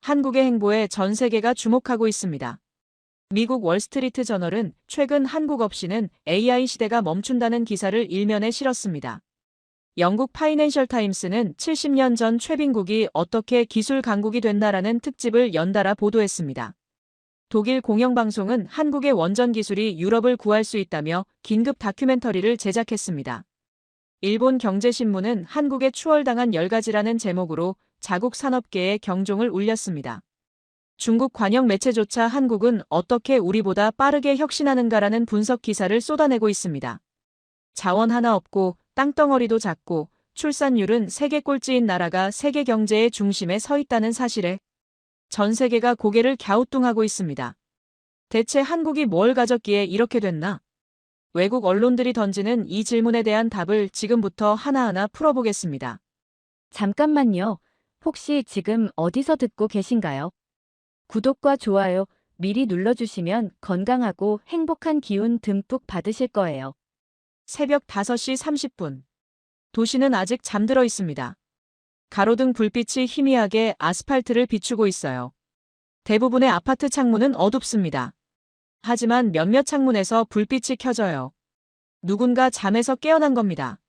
한국의 행보에 전 세계가 주목하고 있습니다. 미국 월스트리트 저널은 최근 한국 없이는 AI 시대가 멈춘다는 기사를 일면에 실었습니다. 영국 파이낸셜 타임스는 70년 전 최빈국이 어떻게 기술 강국이 됐나라는 특집을 연달아 보도했습니다. 독일 공영방송은 한국의 원전 기술이 유럽을 구할 수 있다며 긴급 다큐멘터리를 제작했습니다. 일본 경제신문은 한국에 추월당한 10가지라는 제목으로 자국 산업계에 경종을 울렸습니다. 중국 관영 매체조차 한국은 어떻게 우리보다 빠르게 혁신하는가라는 분석 기사를 쏟아내고 있습니다. 자원 하나 없고 땅덩어리도 작고 출산율은 세계 꼴찌인 나라가 세계 경제의 중심에 서 있다는 사실에 전 세계가 고개를 갸우뚱하고 있습니다. 대체 한국이 뭘 가졌기에 이렇게 됐나? 외국 언론들이 던지는 이 질문에 대한 답을 지금부터 하나하나 풀어보겠습니다. 잠깐만요. 혹시 지금 어디서 듣고 계신가요? 구독과 좋아요 미리 눌러주시면 건강하고 행복한 기운 듬뿍 받으실 거예요. 새벽 5시 30분. 도시는 아직 잠들어 있습니다. 가로등 불빛이 희미하게 아스팔트를 비추고 있어요. 대부분의 아파트 창문은 어둡습니다. 하지만 몇몇 창문에서 불빛이 켜져요. 누군가 잠에서 깨어난 겁니다.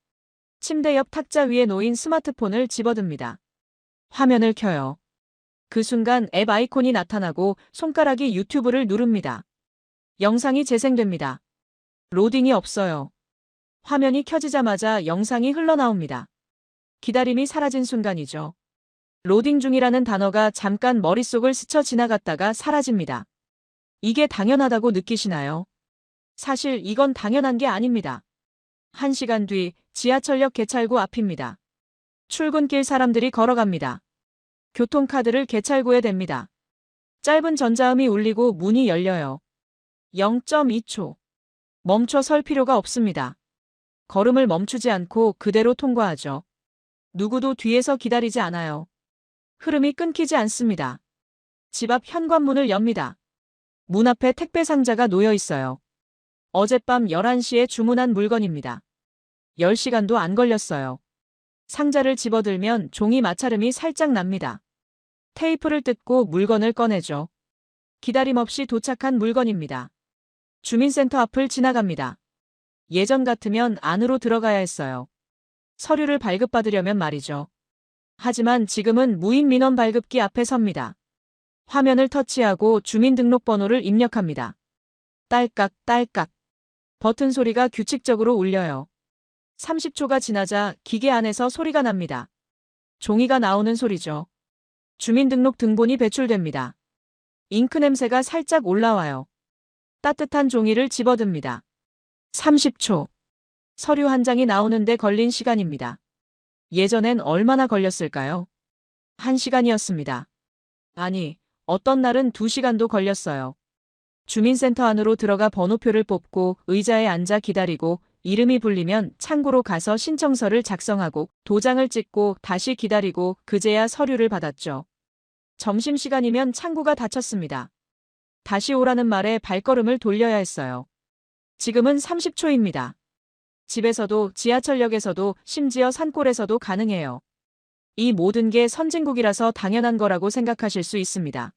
침대 옆 탁자 위에 놓인 스마트폰을 집어듭니다. 화면을 켜요. 그 순간 앱 아이콘이 나타나고 손가락이 유튜브를 누릅니다. 영상이 재생됩니다. 로딩이 없어요. 화면이 켜지자마자 영상이 흘러나옵니다. 기다림이 사라진 순간이죠. 로딩 중이라는 단어가 잠깐 머릿속을 스쳐 지나갔다가 사라집니다. 이게 당연하다고 느끼시나요? 사실 이건 당연한 게 아닙니다. 1시간 뒤 지하철역 개찰구 앞입니다. 출근길 사람들이 걸어갑니다. 교통카드를 개찰구에 댑니다. 짧은 전자음이 울리고 문이 열려요. 0.2초. 멈춰 설 필요가 없습니다. 걸음을 멈추지 않고 그대로 통과하죠. 누구도 뒤에서 기다리지 않아요. 흐름이 끊기지 않습니다. 집 앞 현관문을 엽니다. 문 앞에 택배 상자가 놓여 있어요. 어젯밤 11시에 주문한 물건입니다. 10시간도 안 걸렸어요. 상자를 집어들면 종이 마찰음이 살짝 납니다. 테이프를 뜯고 물건을 꺼내죠. 기다림 없이 도착한 물건입니다. 주민센터 앞을 지나갑니다. 예전 같으면 안으로 들어가야 했어요. 서류를 발급받으려면 말이죠. 하지만 지금은 무인 민원 발급기 앞에 섭니다. 화면을 터치하고 주민등록번호를 입력합니다. 딸깍 딸깍. 버튼 소리가 규칙적으로 울려요. 30초가 지나자 기계 안에서 소리가 납니다. 종이가 나오는 소리죠. 주민등록 등본이 배출됩니다. 잉크 냄새가 살짝 올라와요. 따뜻한 종이를 집어듭니다. 30초. 서류 한 장이 나오는데 걸린 시간입니다. 예전엔 얼마나 걸렸을까요? 1시간이었습니다. 아니, 어떤 날은 2시간도 걸렸어요. 주민센터 안으로 들어가 번호표를 뽑고 의자에 앉아 기다리고 이름이 불리면 창구로 가서 신청서를 작성하고 도장을 찍고 다시 기다리고 그제야 서류를 받았죠. 점심시간이면 창구가 닫혔습니다. 다시 오라는 말에 발걸음을 돌려야 했어요. 지금은 30초입니다. 집에서도 지하철역에서도 심지어 산골에서도 가능해요. 이 모든 게 선진국이라서 당연한 거라고 생각하실 수 있습니다.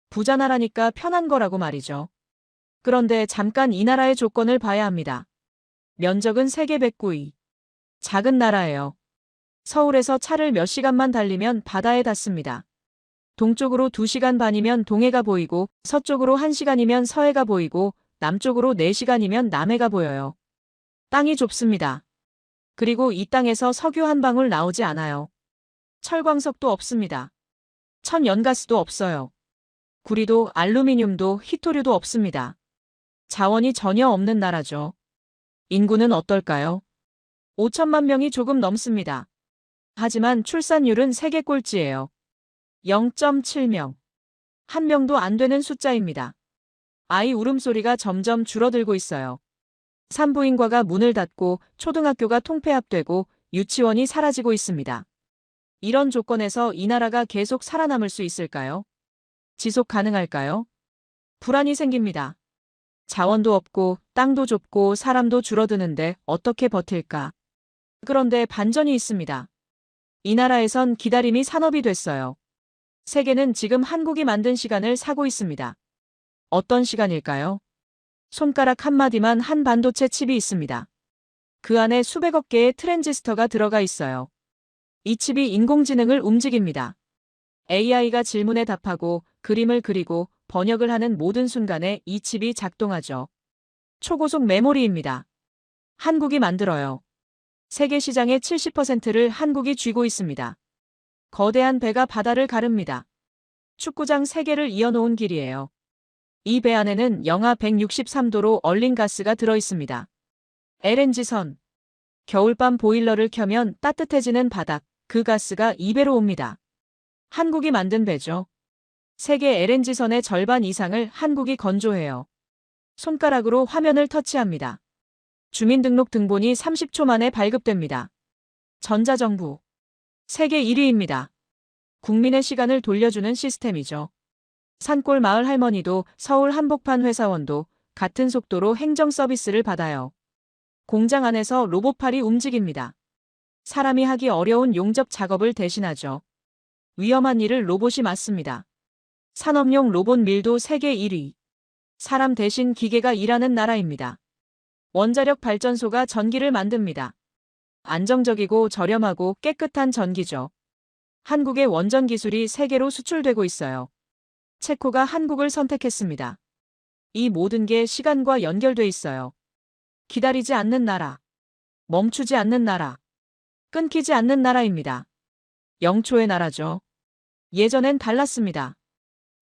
부자 나라니까 편한 거라고 말이죠. 그런데 잠깐 이 나라의 조건을 봐야 합니다. 면적은 세계 109위. 작은 나라예요. 서울에서 차를 몇 시간만 달리면 바다에 닿습니다. 동쪽으로 2시간 반이면 동해가 보이고 서쪽으로 1시간이면 서해가 보이고 남쪽으로 4시간이면 남해가 보여요. 땅이 좁습니다. 그리고 이 땅에서 석유 한 방울 나오지 않아요. 철광석도 없습니다. 천연가스도 없어요. 구리도 알루미늄도 히토류도 없습니다. 자원이 전혀 없는 나라죠. 인구는 어떨까요? 5천만 명이 조금 넘습니다. 하지만 출산율은 세계 꼴찌예요. 0.7명. 한 명도 안 되는 숫자입니다. 아이 울음소리가 점점 줄어들고 있어요. 산부인과가 문을 닫고 초등학교가 통폐합되고 유치원이 사라지고 있습니다. 이런 조건에서 이 나라가 계속 살아남을 수 있을까요? 지속 가능할까요? 불안이 생깁니다. 자원도 없고 땅도 좁고 사람도 줄어드는데 어떻게 버틸까? 그런데 반전이 있습니다. 이 나라에선 기다림이 산업이 됐어요. 세계는 지금 한국이 만든 시간을 사고 있습니다. 어떤 시간일까요? 손가락 한마디만 한 반도체 칩이 있습니다. 그 안에 수백억 개의 트랜지스터가 들어가 있어요. 이 칩이 인공지능을 움직입니다. AI가 질문에 답하고 그림을 그리고 번역을 하는 모든 순간에 이 칩이 작동하죠. 초고속 메모리입니다. 한국이 만들어요. 세계 시장의 70%를 한국이 쥐고 있습니다. 거대한 배가 바다를 가릅니다. 축구장 3개를 이어놓은 길이에요. 이 배 안에는 영하 163도로 얼린 가스가 들어있습니다. LNG선. 겨울밤 보일러를 켜면 따뜻해지는 바닥, 그 가스가 2배로 옵니다. 한국이 만든 배죠. 세계 LNG선의 절반 이상을 한국이 건조해요. 손가락으로 화면을 터치합니다. 주민등록 등본이 30초 만에 발급됩니다. 전자정부. 세계 1위입니다. 국민의 시간을 돌려주는 시스템이죠. 산골 마을 할머니도 서울 한복판 회사원도 같은 속도로 행정 서비스를 받아요. 공장 안에서 로봇팔이 움직입니다. 사람이 하기 어려운 용접 작업을 대신하죠. 위험한 일을 로봇이 맡습니다. 산업용 로봇 밀도 세계 1위. 사람 대신 기계가 일하는 나라입니다. 원자력 발전소가 전기를 만듭니다. 안정적이고 저렴하고 깨끗한 전기죠. 한국의 원전 기술이 세계로 수출되고 있어요. 체코가 한국을 선택했습니다. 이 모든 게 시간과 연결돼 있어요. 기다리지 않는 나라. 멈추지 않는 나라. 끊기지 않는 나라입니다. 영초의 나라죠. 예전엔 달랐습니다.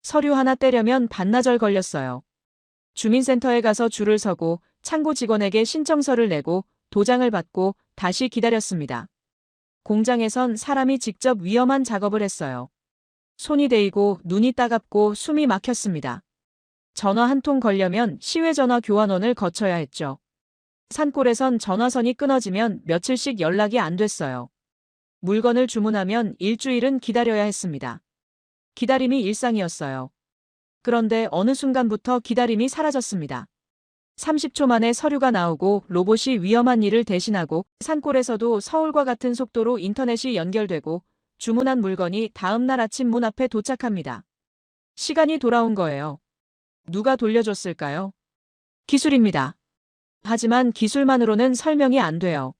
서류 하나 떼려면 반나절 걸렸어요. 주민센터에 가서 줄을 서고 창고 직원에게 신청서를 내고 도장을 받고 다시 기다렸습니다. 공장에선 사람이 직접 위험한 작업을 했어요. 손이 데이고 눈이 따갑고 숨이 막혔습니다. 전화 한 통 걸려면 시외전화 교환원을 거쳐야 했죠. 산골에선 전화선이 끊어지면 며칠씩 연락이 안 됐어요. 물건을 주문하면 일주일은 기다려야 했습니다. 기다림이 일상이었어요. 그런데 어느 순간부터 기다림이 사라졌습니다. 30초 만에 서류가 나오고 로봇이 위험한 일을 대신하고 산골에서도 서울과 같은 속도로 인터넷이 연결되고 주문한 물건이 다음 날 아침 문 앞에 도착합니다. 시간이 돌아온 거예요. 누가 돌려줬을까요? 기술입니다. 하지만 기술만으로는 설명이 안 돼요.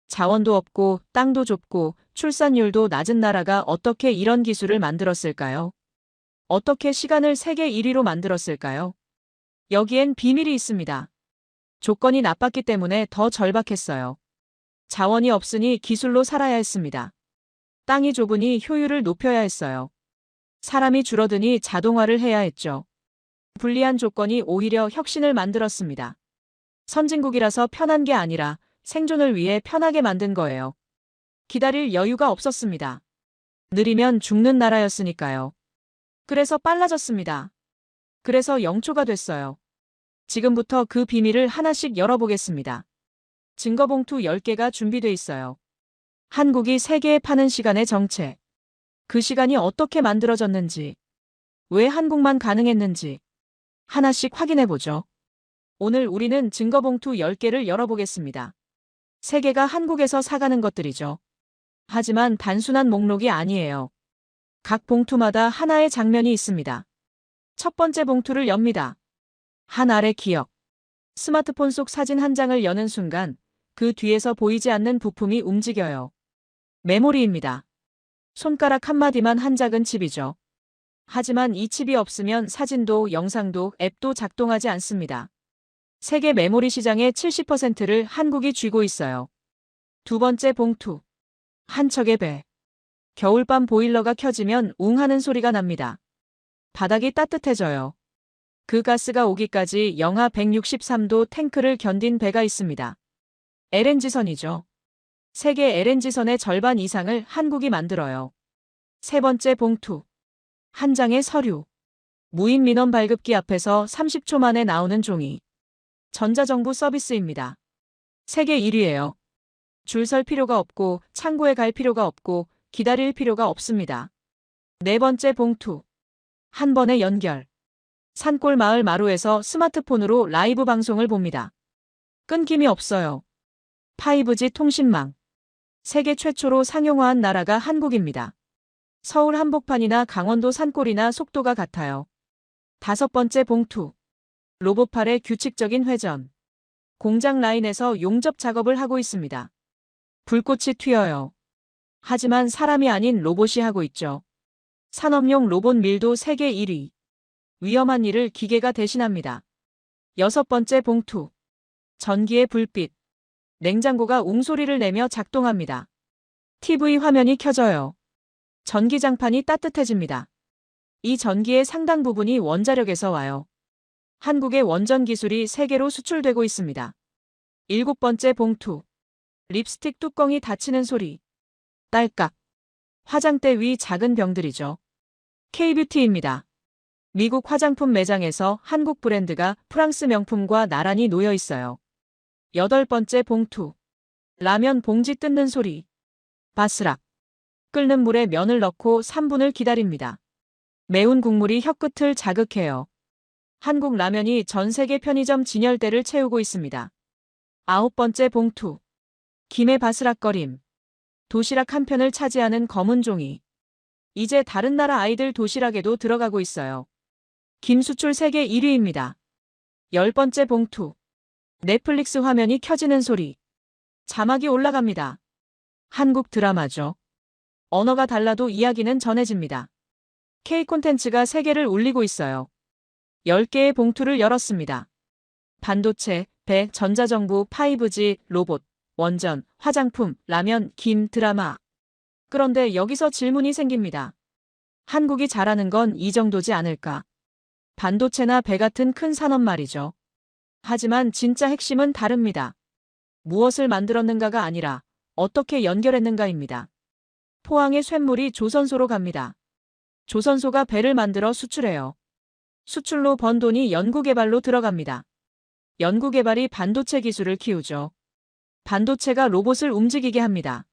자원도 없고 땅도 좁고 출산율도 낮은 나라가 어떻게 이런 기술을 만들었을까요? 어떻게 시간을 세계 1위로 만들었을까요? 여기엔 비밀이 있습니다. 조건이 나빴기 때문에 더 절박했어요. 자원이 없으니 기술로 살아야 했습니다. 땅이 좁으니 효율을 높여야 했어요. 사람이 줄어드니 자동화를 해야 했죠. 불리한 조건이 오히려 혁신을 만들었습니다. 선진국이라서 편한 게 아니라 생존을 위해 편하게 만든 거예요. 기다릴 여유가 없었습니다. 느리면 죽는 나라였으니까요. 그래서 빨라졌습니다. 그래서 영초가 됐어요. 지금부터 그 비밀을 하나씩 열어보겠습니다. 증거봉투 10개가 준비돼 있어요. 한국이 세계에 파는 시간의 정체. 그 시간이 어떻게 만들어졌는지, 왜 한국만 가능했는지 하나씩 확인해보죠. 오늘 우리는 증거봉투 10개를 열어보겠습니다. 세계가 한국에서 사가는 것들이죠. 하지만 단순한 목록이 아니에요. 각 봉투마다 하나의 장면이 있습니다. 첫 번째 봉투를 엽니다. 한 알의 기억. 스마트폰 속 사진 한 장을 여는 순간 그 뒤에서 보이지 않는 부품이 움직여요. 메모리입니다. 손가락 한마디만 한 작은 칩이죠. 하지만 이 칩이 없으면 사진도 영상도 앱도 작동하지 않습니다. 세계 메모리 시장의 70%를 한국이 쥐고 있어요. 두 번째 봉투. 한 척의 배. 겨울밤 보일러가 켜지면 웅 하는 소리가 납니다. 바닥이 따뜻해져요. 그 가스가 오기까지 영하 163도 탱크를 견딘 배가 있습니다. LNG선이죠. 세계 LNG선의 절반 이상을 한국이 만들어요. 세 번째 봉투. 한 장의 서류. 무인 민원 발급기 앞에서 30초 만에 나오는 종이. 전자정부 서비스입니다. 세계 1위예요. 줄 설 필요가 없고 창고에 갈 필요가 없고 기다릴 필요가 없습니다. 네 번째 봉투. 한 번의 연결. 산골 마을 마루에서 스마트폰으로 라이브 방송을 봅니다. 끊김이 없어요. 5G 통신망. 세계 최초로 상용화한 나라가 한국입니다. 서울 한복판이나 강원도 산골이나 속도가 같아요. 5번째 봉투. 로봇팔의 규칙적인 회전. 공장 라인에서 용접 작업을 하고 있습니다. 불꽃이 튀어요. 하지만 사람이 아닌 로봇이 하고 있죠. 산업용 로봇 밀도 세계 1위. 위험한 일을 기계가 대신합니다. 6번째 봉투. 전기의 불빛. 냉장고가 웅소리를 내며 작동합니다. TV 화면이 켜져요. 전기장판이 따뜻해집니다. 이 전기의 상당 부분이 원자력에서 와요. 한국의 원전 기술이 세계로 수출되고 있습니다. 7번째 봉투. 립스틱 뚜껑이 닫히는 소리. 딸깍. 화장대 위 작은 병들이죠. K뷰티입니다. 미국 화장품 매장에서 한국 브랜드가 프랑스 명품과 나란히 놓여 있어요. 8번째 봉투. 라면 봉지 뜯는 소리. 바스락. 끓는 물에 면을 넣고 3분을 기다립니다. 매운 국물이 혀끝을 자극해요. 한국 라면이 전 세계 편의점 진열대를 채우고 있습니다. 9번째 봉투. 김의 바스락거림. 도시락 한 편을 차지하는 검은 종이. 이제 다른 나라 아이들 도시락에도 들어가고 있어요. 김 수출 세계 1위입니다. 10번째 봉투. 넷플릭스 화면이 켜지는 소리. 자막이 올라갑니다. 한국 드라마죠. 언어가 달라도 이야기는 전해집니다. K 콘텐츠가 세계를 울리고 있어요. 10개의 봉투를 열었습니다. 반도체, 배, 전자정부, 5G, 로봇, 원전, 화장품, 라면, 김, 드라마. 그런데 여기서 질문이 생깁니다. 한국이 잘하는 건 이 정도지 않을까? 반도체나 배 같은 큰 산업 말이죠. 하지만 진짜 핵심은 다릅니다. 무엇을 만들었는가가 아니라 어떻게 연결했는가입니다. 포항의 쇳물이 조선소로 갑니다. 조선소가 배를 만들어 수출해요. 수출로 번 돈이 연구개발로 들어갑니다. 연구개발이 반도체 기술을 키우죠. 반도체가 로봇을 움직이게 합니다.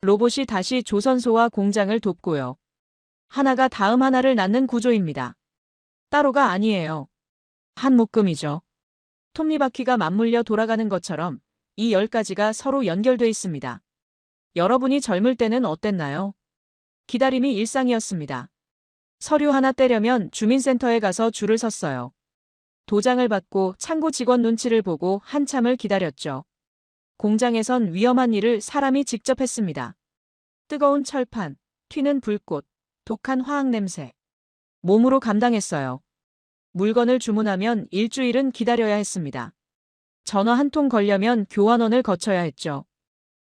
로봇이 다시 조선소와 공장을 돕고요. 하나가 다음 하나를 낳는 구조입니다. 따로가 아니에요. 한 묶음이죠. 톱니바퀴가 맞물려 돌아가는 것처럼 이 10가지가 서로 연결돼 있습니다. 여러분이 젊을 때는 어땠나요? 기다림이 일상이었습니다. 서류 하나 떼려면 주민센터에 가서 줄을 섰어요. 도장을 받고 창고 직원 눈치를 보고 한참을 기다렸죠. 공장에선 위험한 일을 사람이 직접 했습니다. 뜨거운 철판, 튀는 불꽃, 독한 화학 냄새. 몸으로 감당했어요. 물건을 주문하면 일주일은 기다려야 했습니다. 전화 한 통 걸려면 교환원을 거쳐야 했죠.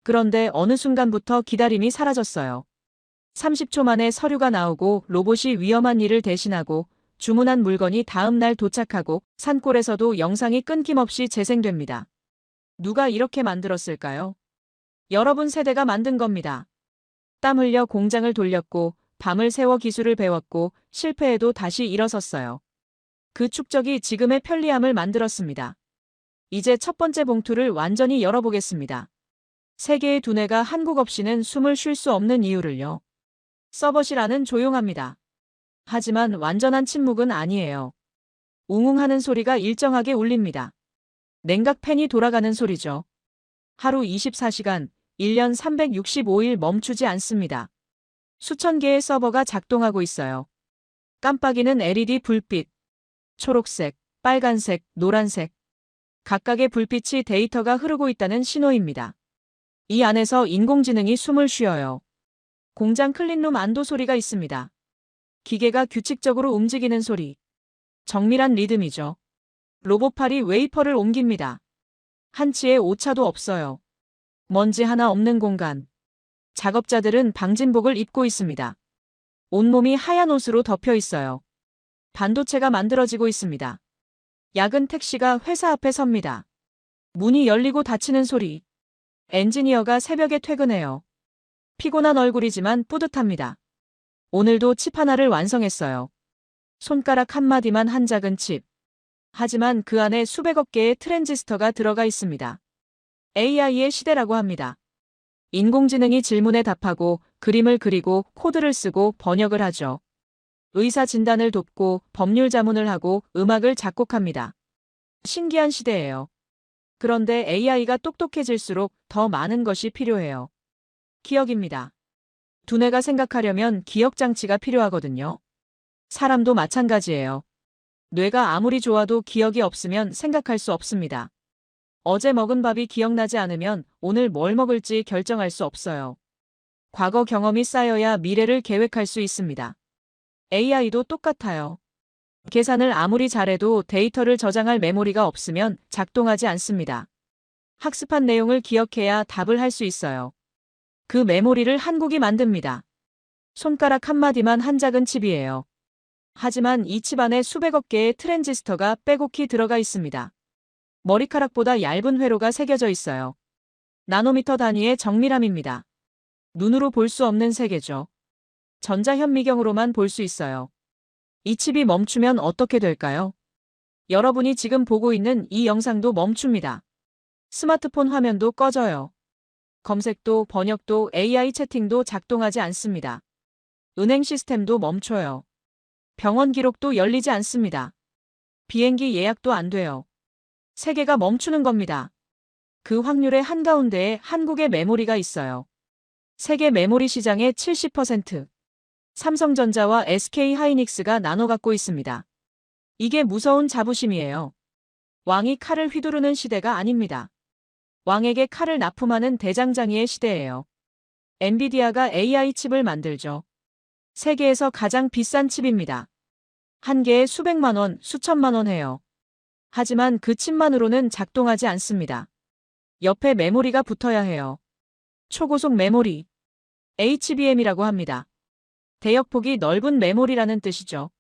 그런데 어느 순간부터 기다림이 사라졌어요. 30초 만에 서류가 나오고 로봇이 위험한 일을 대신하고 주문한 물건이 다음 날 도착하고 산골에서도 영상이 끊김없이 재생됩니다. 누가 이렇게 만들었을까요? 여러분 세대가 만든 겁니다. 땀 흘려 공장을 돌렸고 밤을 새워 기술을 배웠고 실패해도 다시 일어섰어요. 그 축적이 지금의 편리함을 만들었습니다. 이제 첫 번째 봉투를 완전히 열어보겠습니다. 세계의 두뇌가 한국 없이는 숨을 쉴 수 없는 이유를요. 서버실 안은 조용합니다. 하지만 완전한 침묵은 아니에요. 웅웅하는 소리가 일정하게 울립니다. 냉각팬이 돌아가는 소리죠. 하루 24시간, 1년 365일 멈추지 않습니다. 수천 개의 서버가 작동하고 있어요. 깜빡이는 LED 불빛. 초록색, 빨간색, 노란색. 각각의 불빛이 데이터가 흐르고 있다는 신호입니다. 이 안에서 인공지능이 숨을 쉬어요. 공장 클린룸 안도 소리가 있습니다. 기계가 규칙적으로 움직이는 소리. 정밀한 리듬이죠. 로봇팔이 웨이퍼를 옮깁니다. 한치의 오차도 없어요. 먼지 하나 없는 공간. 작업자들은 방진복을 입고 있습니다. 온몸이 하얀 옷으로 덮여 있어요. 반도체가 만들어지고 있습니다. 야근 택시가 회사 앞에 섭니다. 문이 열리고 닫히는 소리. 엔지니어가 새벽에 퇴근해요. 피곤한 얼굴이지만 뿌듯합니다. 오늘도 칩 하나를 완성했어요. 손가락 한마디만 한 작은 칩. 하지만 그 안에 수백억 개의 트랜지스터가 들어가 있습니다. AI의 시대라고 합니다. 인공지능이 질문에 답하고 그림을 그리고 코드를 쓰고 번역을 하죠. 의사 진단을 돕고 법률 자문을 하고 음악을 작곡합니다. 신기한 시대예요. 그런데 AI가 똑똑해질수록 더 많은 것이 필요해요. 기억입니다. 두뇌가 생각하려면 기억장치가 필요하거든요. 사람도 마찬가지예요. 뇌가 아무리 좋아도 기억이 없으면 생각할 수 없습니다. 어제 먹은 밥이 기억나지 않으면 오늘 뭘 먹을지 결정할 수 없어요. 과거 경험이 쌓여야 미래를 계획할 수 있습니다. AI도 똑같아요. 계산을 아무리 잘해도 데이터를 저장할 메모리가 없으면 작동하지 않습니다. 학습한 내용을 기억해야 답을 할 수 있어요. 그 메모리를 한국이 만듭니다. 손가락 한마디만 한 작은 칩이에요. 하지만 이 칩 안에 수백억 개의 트랜지스터가 빼곡히 들어가 있습니다. 머리카락보다 얇은 회로가 새겨져 있어요. 나노미터 단위의 정밀함입니다. 눈으로 볼 수 없는 세계죠. 전자현미경으로만 볼 수 있어요. 이 칩이 멈추면 어떻게 될까요? 여러분이 지금 보고 있는 이 영상도 멈춥니다. 스마트폰 화면도 꺼져요. 검색도 번역도 AI 채팅도 작동하지 않습니다. 은행 시스템도 멈춰요. 병원 기록도 열리지 않습니다. 비행기 예약도 안 돼요. 세계가 멈추는 겁니다. 그 확률의 한가운데에 한국의 메모리가 있어요. 세계 메모리 시장의 70%. 삼성전자와 SK하이닉스가 나눠 갖고 있습니다. 이게 무서운 자부심이에요. 왕이 칼을 휘두르는 시대가 아닙니다. 왕에게 칼을 납품하는 대장장이의 시대예요. 엔비디아가 AI 칩을 만들죠. 세계에서 가장 비싼 칩입니다. 한 개에 수백만 원, 수천만 원 해요. 하지만 그 칩만으로는 작동하지 않습니다. 옆에 메모리가 붙어야 해요. 초고속 메모리. HBM이라고 합니다. 대역폭이 넓은 메모리라는 뜻이죠.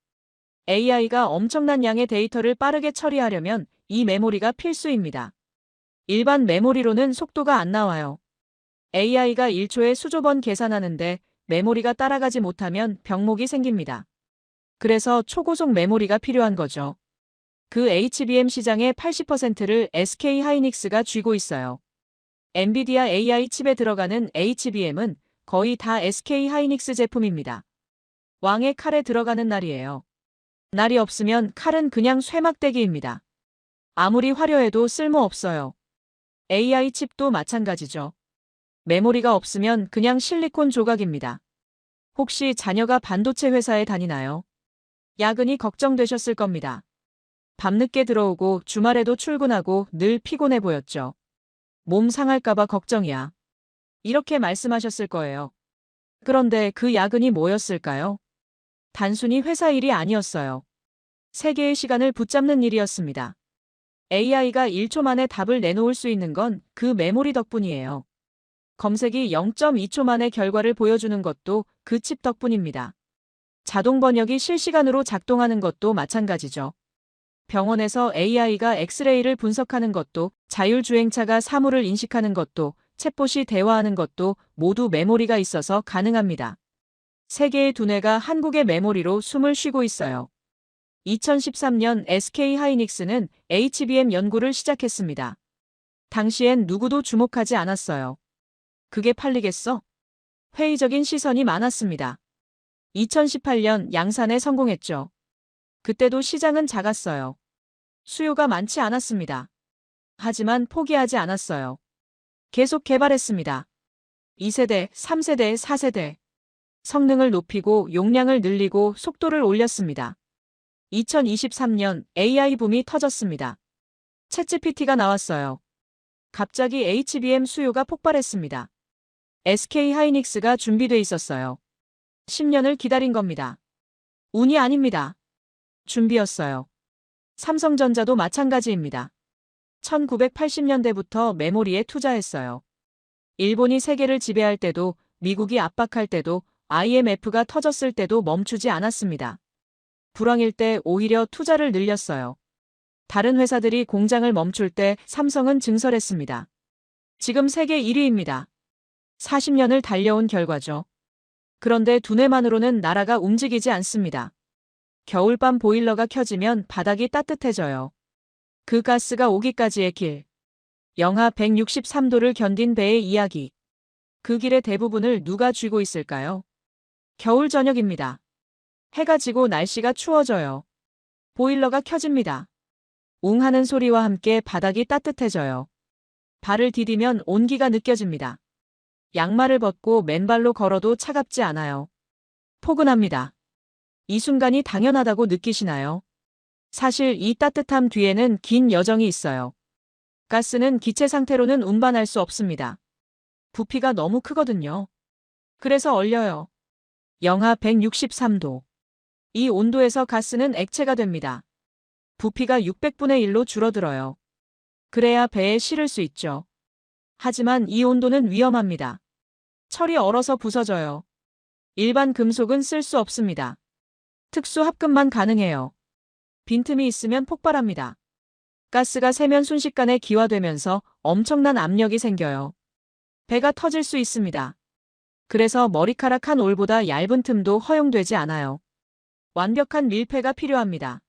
AI가 엄청난 양의 데이터를 빠르게 처리하려면 이 메모리가 필수입니다. 일반 메모리로는 속도가 안 나와요. AI가 1초에 수조 번 계산하는데 메모리가 따라가지 못하면 병목이 생깁니다. 그래서 초고속 메모리가 필요한 거죠. 그 HBM 시장의 80%를 SK하이닉스가 쥐고 있어요. 엔비디아 AI 칩에 들어가는 HBM은 거의 다 SK하이닉스 제품입니다. 왕의 칼에 들어가는 날이에요. 날이 없으면 칼은 그냥 쇠막대기입니다. 아무리 화려해도 쓸모없어요. AI 칩도 마찬가지죠. 메모리가 없으면 그냥 실리콘 조각입니다. 혹시 자녀가 반도체 회사에 다니나요? 야근이 걱정되셨을 겁니다. 밤늦게 들어오고 주말에도 출근하고 늘 피곤해 보였죠. 몸 상할까봐 걱정이야. 이렇게 말씀하셨을 거예요. 그런데 그 야근이 뭐였을까요? 단순히 회사 일이 아니었어요. 세계의 시간을 붙잡는 일이었습니다. AI가 1초 만에 답을 내놓을 수 있는 건 그 메모리 덕분이에요. 검색이 0.2초 만에 결과를 보여주는 것도 그 칩 덕분입니다. 자동 번역이 실시간으로 작동하는 것도 마찬가지죠. 병원에서 AI가 엑스레이를 분석하는 것도, 자율주행차가 사물을 인식하는 것도, 챗봇이 대화하는 것도 모두 메모리가 있어서 가능합니다. 세계의 두뇌가 한국의 메모리로 숨을 쉬고 있어요. 2013년 SK하이닉스는 HBM 연구를 시작했습니다. 당시엔 누구도 주목하지 않았어요. 그게 팔리겠어? 회의적인 시선이 많았습니다. 2018년 양산에 성공했죠. 그때도 시장은 작았어요. 수요가 많지 않았습니다. 하지만 포기하지 않았어요. 계속 개발했습니다. 2세대, 3세대, 4세대. 성능을 높이고 용량을 늘리고 속도를 올렸습니다. 2023년 AI 붐이 터졌습니다. 챗GPT가 나왔어요. 갑자기 HBM 수요가 폭발했습니다. SK하이닉스가 준비돼 있었어요. 10년을 기다린 겁니다. 운이 아닙니다. 준비였어요. 삼성전자도 마찬가지입니다. 1980년대부터 메모리에 투자했어요. 일본이 세계를 지배할 때도, 미국이 압박할 때도, IMF가 터졌을 때도 멈추지 않았습니다. 불황일 때 오히려 투자를 늘렸어요. 다른 회사들이 공장을 멈출 때 삼성은 증설했습니다. 지금 세계 1위입니다. 40년을 달려온 결과죠. 그런데 두뇌만으로는 나라가 움직이지 않습니다. 겨울밤 보일러가 켜지면 바닥이 따뜻해져요. 그 가스가 오기까지의 길. 영하 163도를 견딘 배의 이야기. 그 길의 대부분을 누가 쥐고 있을까요? 겨울 저녁입니다. 해가 지고 날씨가 추워져요. 보일러가 켜집니다. 웅 하는 소리와 함께 바닥이 따뜻해져요. 발을 디디면 온기가 느껴집니다. 양말을 벗고 맨발로 걸어도 차갑지 않아요. 포근합니다. 이 순간이 당연하다고 느끼시나요? 사실 이 따뜻함 뒤에는 긴 여정이 있어요. 가스는 기체 상태로는 운반할 수 없습니다. 부피가 너무 크거든요. 그래서 얼려요. 영하 163도. 이 온도에서 가스는 액체가 됩니다. 부피가 600분의 1로 줄어들어요. 그래야 배에 실을 수 있죠. 하지만 이 온도는 위험합니다. 철이 얼어서 부서져요. 일반 금속은 쓸 수 없습니다. 특수 합금만 가능해요. 빈틈이 있으면 폭발합니다. 가스가 새면 순식간에 기화되면서 엄청난 압력이 생겨요. 배가 터질 수 있습니다. 그래서 머리카락 한 올보다 얇은 틈도 허용되지 않아요. 완벽한 밀폐가 필요합니다.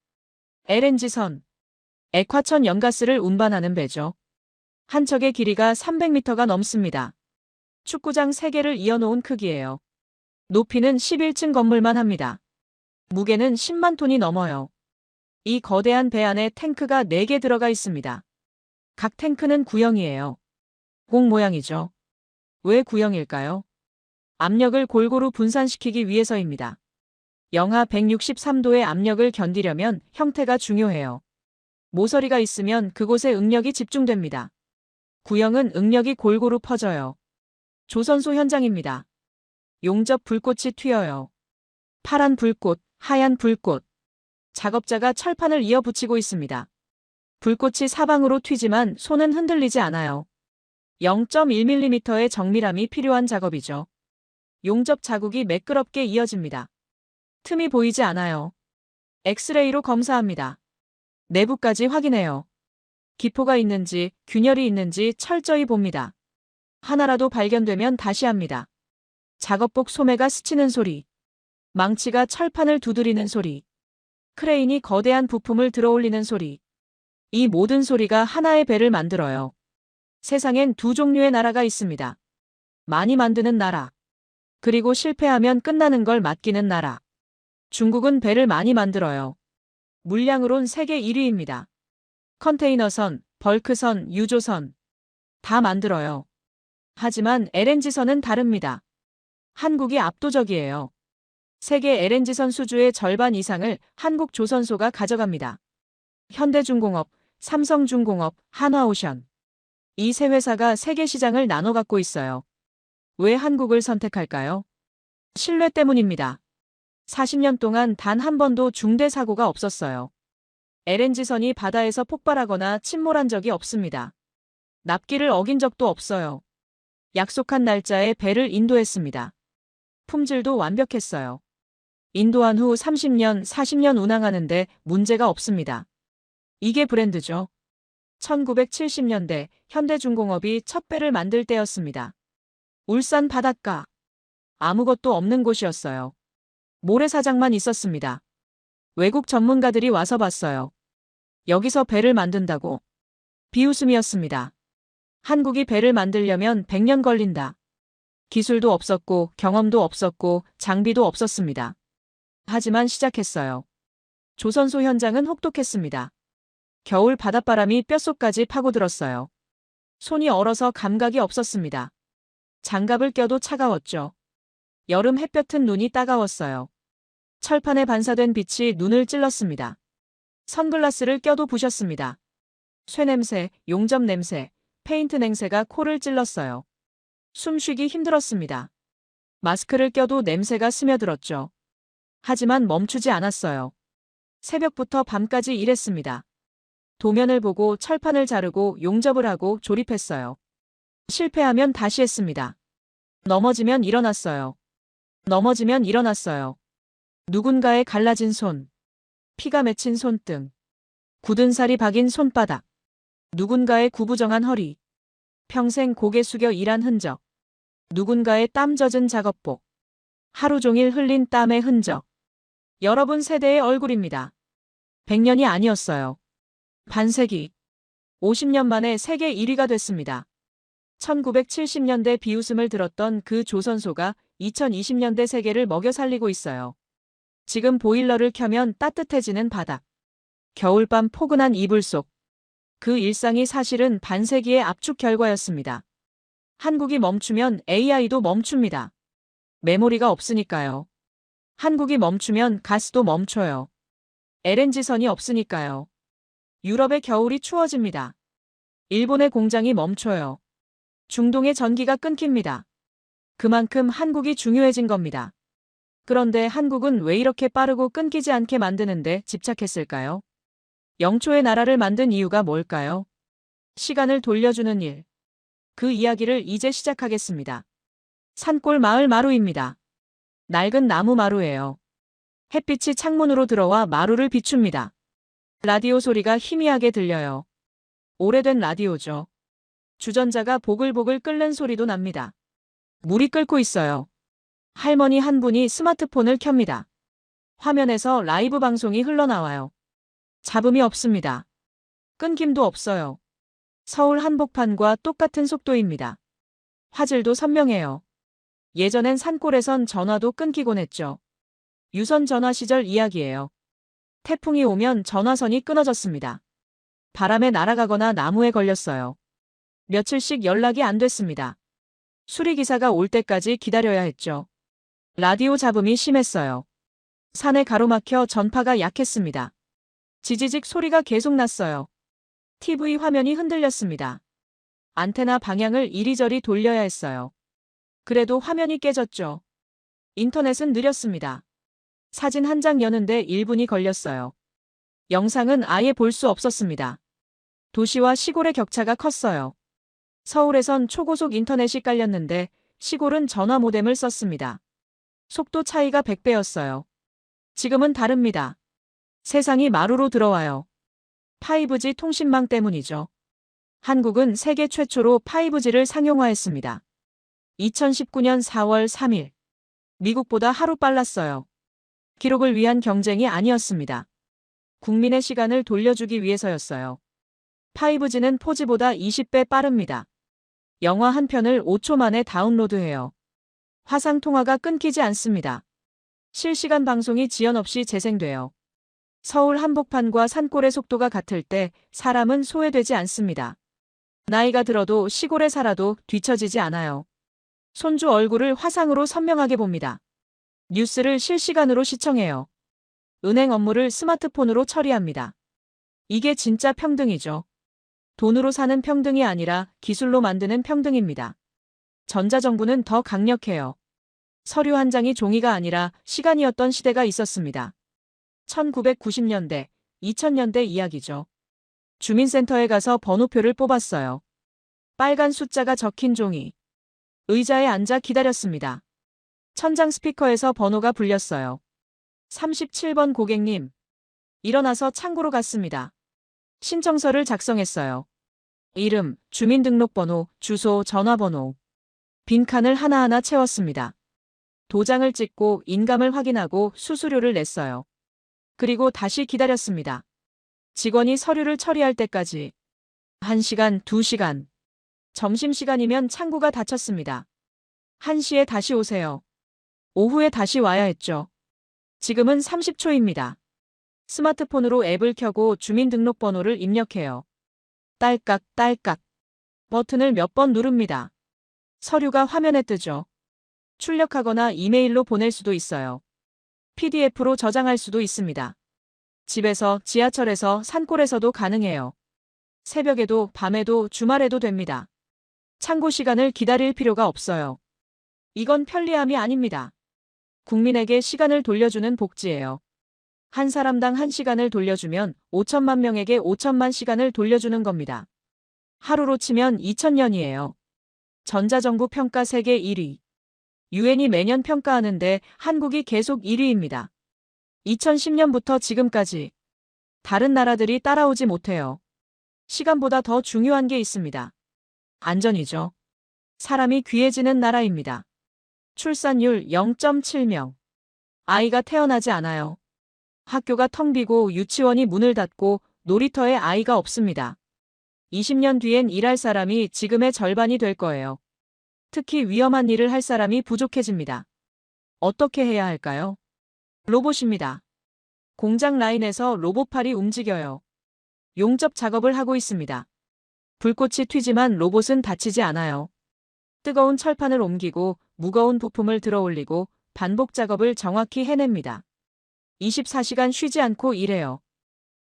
LNG선. 액화천 연가스를 운반하는 배죠. 한 척의 길이가 300m가 넘습니다. 축구장 3개를 이어놓은 크기예요. 높이는 11층 건물만 합니다. 무게는 10만 톤이 넘어요. 이 거대한 배 안에 탱크가 4개 들어가 있습니다. 각 탱크는 구형이에요. 공 모양이죠. 왜 구형일까요? 압력을 골고루 분산시키기 위해서입니다. 영하 163도의 압력을 견디려면 형태가 중요해요. 모서리가 있으면 그곳에 응력이 집중됩니다. 구형은 응력이 골고루 퍼져요. 조선소 현장입니다. 용접 불꽃이 튀어요. 파란 불꽃, 하얀 불꽃. 작업자가 철판을 이어 붙이고 있습니다. 불꽃이 사방으로 튀지만 손은 흔들리지 않아요. 0.1mm의 정밀함이 필요한 작업이죠. 용접 자국이 매끄럽게 이어집니다. 틈이 보이지 않아요. 엑스레이로 검사합니다. 내부까지 확인해요. 기포가 있는지, 균열이 있는지 철저히 봅니다. 하나라도 발견되면 다시 합니다. 작업복 소매가 스치는 소리. 망치가 철판을 두드리는 소리. 크레인이 거대한 부품을 들어올리는 소리. 이 모든 소리가 하나의 배를 만들어요. 세상엔 2종류의 나라가 있습니다. 많이 만드는 나라. 그리고 실패하면 끝나는 걸 맡기는 나라. 중국은 배를 많이 만들어요. 물량으론 세계 1위입니다. 컨테이너선, 벌크선, 유조선. 다 만들어요. 하지만 LNG선은 다릅니다. 한국이 압도적이에요. 세계 LNG선 수주의 절반 이상을 한국 조선소가 가져갑니다. 현대중공업, 삼성중공업, 한화오션. 이 세 회사가 세계 시장을 나눠 갖고 있어요. 왜 한국을 선택할까요? 신뢰 때문입니다. 40년 동안 단 한 번도 중대 사고가 없었어요. LNG선이 바다에서 폭발하거나 침몰한 적이 없습니다. 납기를 어긴 적도 없어요. 약속한 날짜에 배를 인도했습니다. 품질도 완벽했어요. 인도한 후 30년, 40년 운항하는데 문제가 없습니다. 이게 브랜드죠. 1970년대 현대중공업이 첫 배를 만들 때였습니다. 울산 바닷가. 아무것도 없는 곳이었어요. 모래사장만 있었습니다. 외국 전문가들이 와서 봤어요. 여기서 배를 만든다고. 비웃음이었습니다. 한국이 배를 만들려면 100년 걸린다. 기술도 없었고 경험도 없었고 장비도 없었습니다. 하지만 시작했어요. 조선소 현장은 혹독했습니다. 겨울 바닷바람이 뼛속까지 파고들었어요. 손이 얼어서 감각이 없었습니다. 장갑을 껴도 차가웠죠. 여름 햇볕은 눈이 따가웠어요. 철판에 반사된 빛이 눈을 찔렀습니다. 선글라스를 껴도 부셨습니다. 쇠냄새, 용접 냄새, 페인트 냄새가 코를 찔렀어요. 숨쉬기 힘들었습니다. 마스크를 껴도 냄새가 스며들었죠. 하지만 멈추지 않았어요. 새벽부터 밤까지 일했습니다. 도면을 보고 철판을 자르고 용접을 하고 조립했어요. 실패하면 다시 했습니다. 넘어지면 일어났어요. 넘어지면 일어났어요. 누군가의 갈라진 손, 피가 맺힌 손등, 굳은 살이 박인 손바닥, 누군가의 구부정한 허리, 평생 고개 숙여 일한 흔적, 누군가의 땀 젖은 작업복, 하루 종일 흘린 땀의 흔적. 여러분 세대의 얼굴입니다. 100년이 아니었어요. 반세기. 50년 만에 세계 1위가 됐습니다. 1970년대 비웃음을 들었던 그 조선소가 2020년대 세계를 먹여 살리고 있어요. 지금 보일러를 켜면 따뜻해지는 바닥. 겨울밤 포근한 이불 속. 그 일상이 사실은 반세기의 압축 결과였습니다. 한국이 멈추면 AI도 멈춥니다. 메모리가 없으니까요. 한국이 멈추면 가스도 멈춰요. LNG선이 없으니까요. 유럽의 겨울이 추워집니다. 일본의 공장이 멈춰요. 중동의 전기가 끊깁니다. 그만큼 한국이 중요해진 겁니다. 그런데 한국은 왜 이렇게 빠르고 끊기지 않게 만드는데 집착했을까요? 영초의 나라를 만든 이유가 뭘까요? 시간을 돌려주는 일. 그 이야기를 이제 시작하겠습니다. 산골 마을 마루입니다. 낡은 나무 마루예요. 햇빛이 창문으로 들어와 마루를 비춥니다. 라디오 소리가 희미하게 들려요. 오래된 라디오죠. 주전자가 보글보글 끓는 소리도 납니다. 물이 끓고 있어요. 할머니 한 분이 스마트폰을 켭니다. 화면에서 라이브 방송이 흘러나와요. 잡음이 없습니다. 끊김도 없어요. 서울 한복판과 똑같은 속도입니다. 화질도 선명해요. 예전엔 산골에선 전화도 끊기곤 했죠. 유선 전화 시절 이야기예요. 태풍이 오면 전화선이 끊어졌습니다. 바람에 날아가거나 나무에 걸렸어요. 며칠씩 연락이 안 됐습니다. 수리기사가 올 때까지 기다려야 했죠. 라디오 잡음이 심했어요. 산에 가로막혀 전파가 약했습니다. 지지직 소리가 계속 났어요. TV 화면이 흔들렸습니다. 안테나 방향을 이리저리 돌려야 했어요. 그래도 화면이 깨졌죠. 인터넷은 느렸습니다. 사진 한 장 여는데 1분이 걸렸어요. 영상은 아예 볼 수 없었습니다. 도시와 시골의 격차가 컸어요. 서울에선 초고속 인터넷이 깔렸는데 시골은 전화 모뎀을 썼습니다. 속도 차이가 100배였어요. 지금은 다릅니다. 세상이 마루로 들어와요. 5G 통신망 때문이죠. 한국은 세계 최초로 5G를 상용화했습니다. 2019년 4월 3일. 미국보다 하루 빨랐어요. 기록을 위한 경쟁이 아니었습니다. 국민의 시간을 돌려주기 위해서였어요. 5G는 4G보다 20배 빠릅니다. 영화 한 편을 5초 만에 다운로드해요. 화상 통화가 끊기지 않습니다. 실시간 방송이 지연 없이 재생돼요. 서울 한복판과 산골의 속도가 같을 때 사람은 소외되지 않습니다. 나이가 들어도 시골에 살아도 뒤처지지 않아요. 손주 얼굴을 화상으로 선명하게 봅니다. 뉴스를 실시간으로 시청해요. 은행 업무를 스마트폰으로 처리합니다. 이게 진짜 평등이죠. 돈으로 사는 평등이 아니라 기술로 만드는 평등입니다. 전자정부는 더 강력해요. 서류 한 장이 종이가 아니라 시간이었던 시대가 있었습니다. 1990년대, 2000년대 이야기죠. 주민센터에 가서 번호표를 뽑았어요. 빨간 숫자가 적힌 종이. 의자에 앉아 기다렸습니다. 천장 스피커에서 번호가 불렸어요. 37번 고객님. 일어나서 창구로 갔습니다. 신청서를 작성했어요. 이름, 주민등록번호, 주소, 전화번호. 빈칸을 하나하나 채웠습니다. 도장을 찍고 인감을 확인하고 수수료를 냈어요. 그리고 다시 기다렸습니다. 직원이 서류를 처리할 때까지. 1시간, 2시간. 점심시간이면 창구가 닫혔습니다. 1시에 다시 오세요. 오후에 다시 와야 했죠. 지금은 30초입니다. 스마트폰으로 앱을 켜고 주민등록번호를 입력해요. 딸깍, 딸깍. 버튼을 몇 번 누릅니다. 서류가 화면에 뜨죠. 출력하거나 이메일로 보낼 수도 있어요. PDF로 저장할 수도 있습니다. 집에서, 지하철에서, 산골에서도 가능해요. 새벽에도, 밤에도, 주말에도 됩니다. 창구 시간을 기다릴 필요가 없어요. 이건 편리함이 아닙니다. 국민에게 시간을 돌려주는 복지예요. 한 사람당 1시간을 돌려주면 5천만 명에게 5천만 시간을 돌려주는 겁니다. 하루로 치면 2000년이에요. 전자정부 평가 세계 1위. 유엔이 매년 평가하는데 한국이 계속 1위입니다. 2010년부터 지금까지. 다른 나라들이 따라오지 못해요. 시간보다 더 중요한 게 있습니다. 안전이죠. 사람이 귀해지는 나라입니다. 출산율 0.7명. 아이가 태어나지 않아요. 학교가 텅 비고 유치원이 문을 닫고 놀이터에 아이가 없습니다. 20년 뒤엔 일할 사람이 지금의 절반이 될 거예요. 특히 위험한 일을 할 사람이 부족해집니다. 어떻게 해야 할까요? 로봇입니다. 공장 라인에서 로봇팔이 움직여요. 용접 작업을 하고 있습니다. 불꽃이 튀지만 로봇은 다치지 않아요. 뜨거운 철판을 옮기고 무거운 부품을 들어 올리고 반복 작업을 정확히 해냅니다. 24시간 쉬지 않고 일해요.